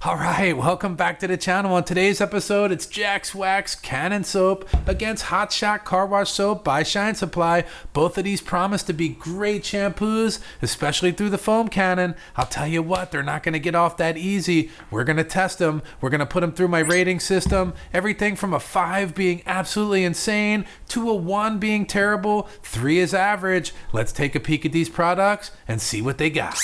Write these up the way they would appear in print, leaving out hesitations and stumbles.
Alright, welcome back to the channel. On today's episode, it's Jaxwax Cannon soap against Hot Shot Car Wash soap by Shine Supply. Both of these promise to be great shampoos, especially through the foam cannon. I'll tell you what, they're not going to get off that easy. We're going to test them. We're going to put them through my rating system. Everything from a 5 being absolutely insane to a 1 being terrible. 3 is average. Let's take a peek at these products and see what they got.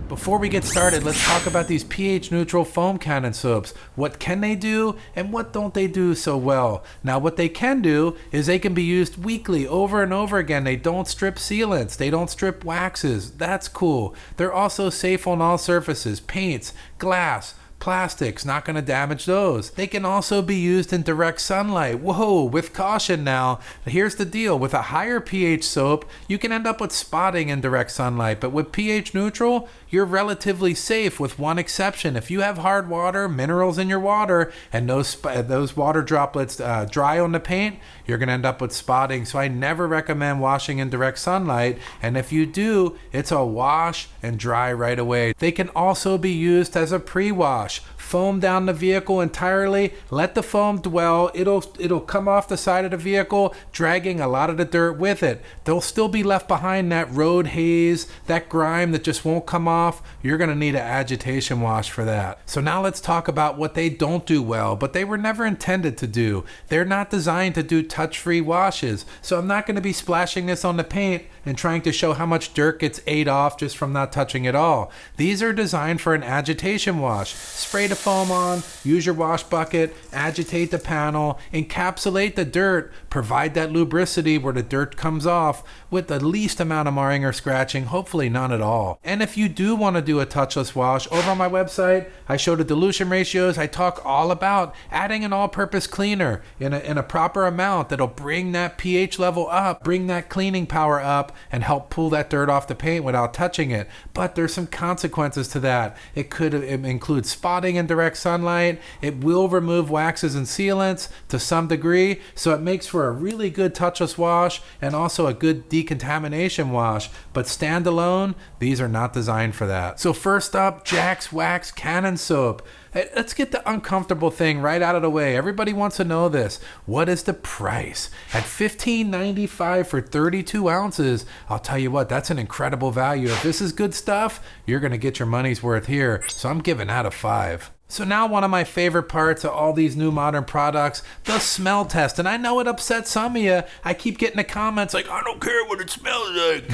Before we get started, let's talk about these pH neutral foam cannon soaps. What can they do and what don't they do so well? Now what they can do is they can be used weekly over and over again. They don't strip sealants. They don't strip waxes. That's cool. They're also safe on all surfaces, paints, glass, plastics, not going to damage those. They can also be used in direct sunlight. Whoa, with caution now. Here's the deal. With a higher pH soap, you can end up with spotting in direct sunlight, but with pH neutral, you're relatively safe with one exception. If you have hard water, minerals in your water, and those water droplets dry on the paint, you're going to end up with spotting. So I never recommend washing in direct sunlight, and if you do, it's a wash and dry right away. They can also be used as a pre-wash. Foam down the vehicle entirely, let the foam dwell. It'll come off the side of the vehicle, dragging a lot of the dirt with it. There'll still be left behind that road haze, that grime that just won't come off. You're gonna need an agitation wash for that. So now let's talk about what they don't do well, but they were never intended to do. They're not designed to do touch-free washes. So I'm not gonna be splashing this on the paint and trying to show how much dirt gets ate off just from not touching it all. These are designed for an agitation wash. Spray the foam on, use your wash bucket, agitate the panel, encapsulate the dirt, provide that lubricity where the dirt comes off with the least amount of marring or scratching, hopefully none at all. And if you do want to do a touchless wash, over on my website, I show the dilution ratios. I talk all about adding an all-purpose cleaner in a proper amount that'll bring that pH level up, bring that cleaning power up, and help pull that dirt off the paint without touching it. But there's some consequences to that. It could include spotting in direct sunlight. It will remove waxes and sealants to some degree, so it makes for a really good touchless wash and also a good decontamination wash. But standalone, these are not designed for that. So first up, Jaxwax Cannon soap. Let's get the uncomfortable thing right out of the way. Everybody wants to know this. What is the price? At $15.95 for 32 ounces, I'll tell you what, that's an incredible value. If this is good stuff, you're going to get your money's worth here. So I'm giving that a 5. So now one of my favorite parts of all these new modern products, the smell test. And I know it upsets some of you. I keep getting the comments like, I don't care what it smells like.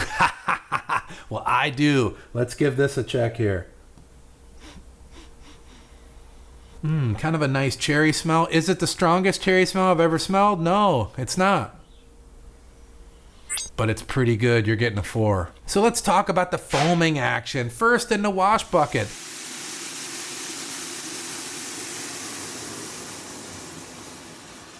Well, I do. Let's give this a check here. Kind of a nice cherry smell. Is it the strongest cherry smell I've ever smelled? No, it's not. But it's pretty good. You're getting a 4. So let's talk about the foaming action. First in the wash bucket.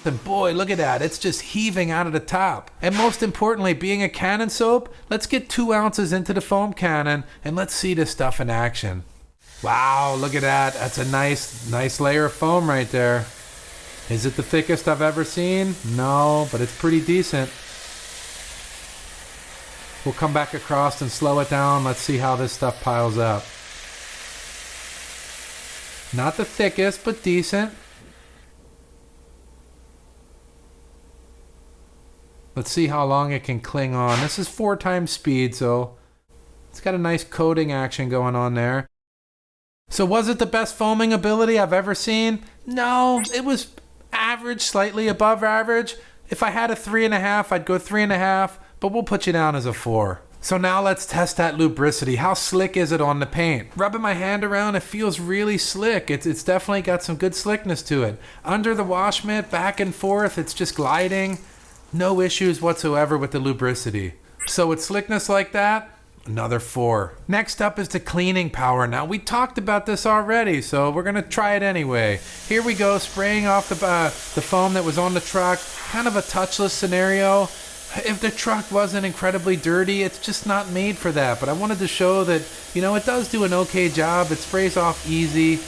And boy, look at that. It's just heaving out of the top. And most importantly, being a cannon soap, let's get 2 ounces into the foam cannon and let's see this stuff in action. Wow, look at that. That's a nice layer of foam right there. Is it the thickest I've ever seen? No, but it's pretty decent. We'll come back across and slow it down. Let's see how this stuff piles up. Not the thickest, but decent. Let's see how long it can cling on. This is 4 times speed, so it's got a nice coating action going on there. So was it the best foaming ability I've ever seen? No, it was average, slightly above average. If I had a 3.5, I'd go 3.5, but we'll put you down as a 4. So now let's test that lubricity. How slick is it on the paint? Rubbing my hand around, it feels really slick. It's definitely got some good slickness to it. Under the wash mitt, back and forth, it's just gliding. No issues whatsoever with the lubricity. So with slickness like that, another 4. Next up is the cleaning power. Now we talked about this already, so we're gonna try it anyway. Here we go, spraying off the foam that was on the truck. Kind of a touchless scenario. If the truck wasn't incredibly dirty, it's just not made for that. But I wanted to show that, it does do an okay job. It sprays off easy.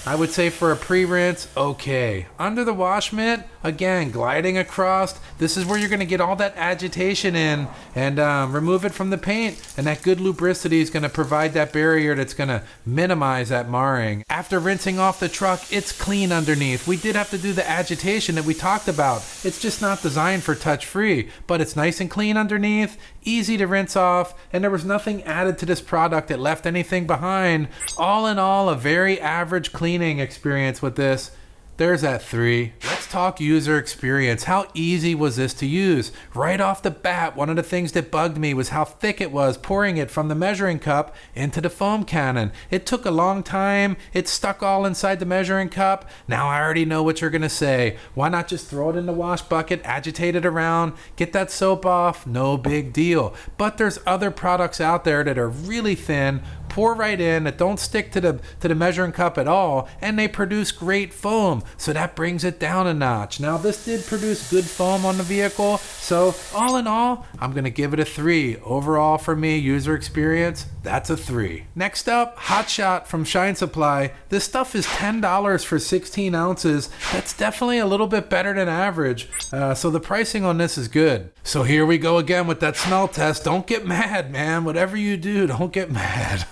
I would say for a pre-rinse, okay. Under the wash mitt, Again, gliding across. This is where you're going to get all that agitation in and remove it from the paint. And that good lubricity is going to provide that barrier that's going to minimize that marring. After rinsing off the truck, it's clean underneath. We did have to do the agitation that we talked about. It's just not designed for touch-free, but it's nice and clean underneath, easy to rinse off, and there was nothing added to this product that left anything behind. All in all, a very average cleaning experience with this. There's that 3. Let's talk user experience. How easy was this to use? Right off the bat, one of the things that bugged me was how thick it was pouring it from the measuring cup into the foam cannon. It took a long time. It stuck all inside the measuring cup. Now I already know what you're going to say. Why not just throw it in the wash bucket, agitate it around, get that soap off? No big deal. But there's other products out there that are really thin, pour right in, that don't stick to the measuring cup at all, and they produce great foam. So that brings it down a notch. Now this did produce good foam on the vehicle, so all in all, I'm gonna give it a 3. Overall for me, user experience, that's a 3. Next up, Hot Shot from Shine Supply. This stuff is $10 for 16 ounces. That's definitely a little bit better than average. So the pricing on this is good. So here we go again with that smell test. Don't get mad, man. Whatever you do, don't get mad.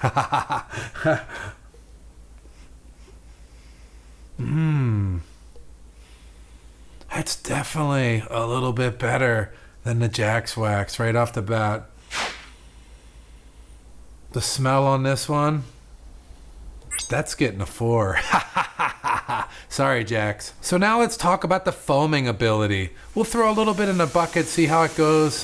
That's definitely a little bit better than the Jaxwax right off the bat. The smell on this one, that's getting a 4. Sorry, Jax. So now let's talk about the foaming ability. We'll throw a little bit in the bucket, see how it goes.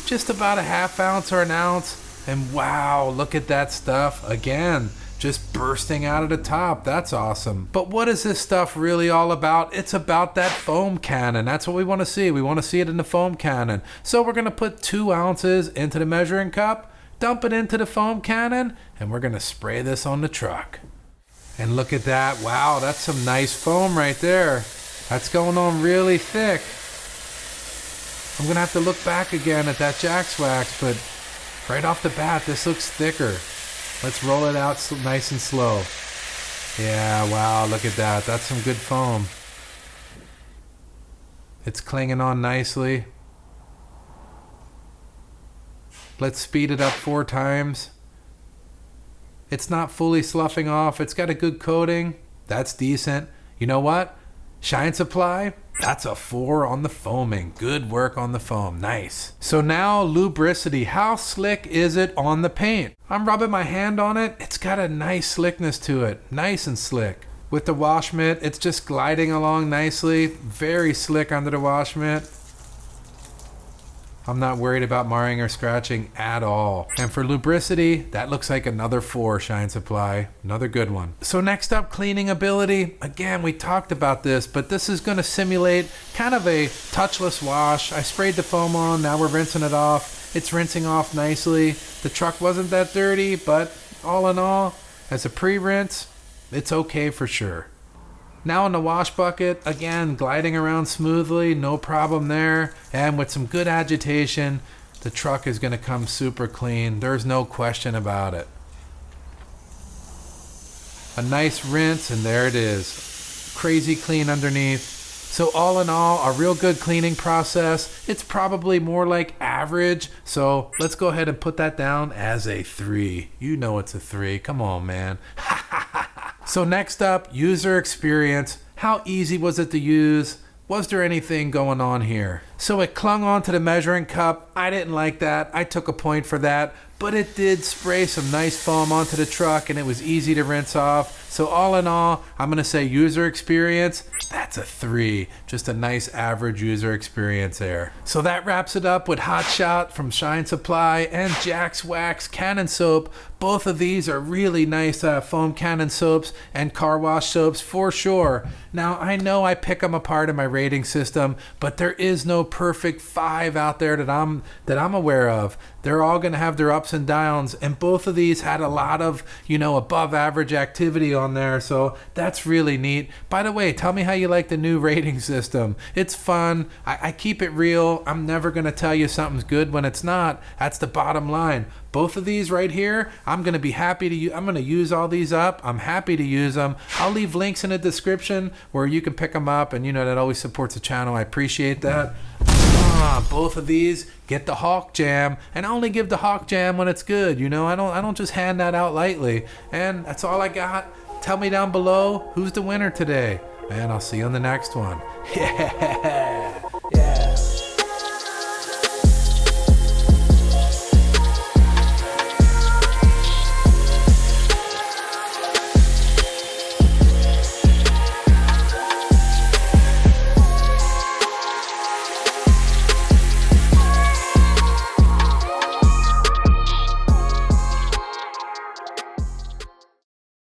Just about a ½ ounce or an ounce. And wow, look at that stuff. Again, just bursting out of the top. That's awesome. But what is this stuff really all about? It's about that foam cannon. That's what we want to see. We want to see it in the foam cannon. So we're going to put 2 ounces into the measuring cup, dump it into the foam cannon, and we're going to spray this on the truck. And look at that. Wow, that's some nice foam right there. That's going on really thick. I'm going to have to look back again at that Jaxwax, but right off the bat, this looks thicker. Let's roll it out nice and slow. Yeah, wow, look at that. That's some good foam. It's clinging on nicely. Let's speed it up 4 times. It's not fully sloughing off. It's got a good coating. That's decent. You know what? Shine Supply, that's a 4 on the foaming. Good work on the foam. Nice. So now lubricity. How slick is it on the paint? I'm rubbing my hand on it. It's got a nice slickness to it. Nice and slick. With the wash mitt, it's just gliding along nicely. Very slick under the wash mitt. I'm not worried about marring or scratching at all. And for lubricity, that looks like another 4, Shine Supply. Another good one. So next up, cleaning ability. Again, we talked about this, but this is going to simulate kind of a touchless wash. I sprayed the foam on, now we're rinsing it off. It's rinsing off nicely. The truck wasn't that dirty, but all in all, as a pre-rinse, it's okay for sure. Now in the wash bucket, again, gliding around smoothly, no problem there. And with some good agitation, the truck is going to come super clean. There's no question about it. A nice rinse, and there it is. Crazy clean underneath. So all in all, a real good cleaning process. It's probably more like average. So let's go ahead and put that down as a 3. You know it's a 3. Come on, man. So next up, user experience. How easy was it to use? Was there anything going on here? So it clung onto the measuring cup. I didn't like that. I took a point for that. But it did spray some nice foam onto the truck and it was easy to rinse off. So all in all, I'm going to say user experience, that's a 3. Just a nice average user experience there. So that wraps it up with Hot Shot from Shine Supply and Jaxwax Cannon Soap. Both of these are really nice foam cannon soaps and car wash soaps for sure. Now I know I pick them apart in my rating system, but there is no perfect 5 out there that I'm aware of. They're all going to have their ups and downs, and both of these had a lot of, above average activity on there, so that's really neat. By the way, tell me how you like the new rating system. It's fun. I keep it real. I'm never going to tell you something's good when it's not. That's the bottom line. Both of these right here, I'm going to be happy to I'm going to use all these up. I'm happy to use them. I'll leave links in the description where you can pick them up, and that always supports the channel. I appreciate that. Both of these get the Hawk Jam, and I only give the Hawk Jam when it's good. I don't just hand that out lightly. And that's all I got. Tell me down below who's the winner today, and I'll see you on the next one. Yeah.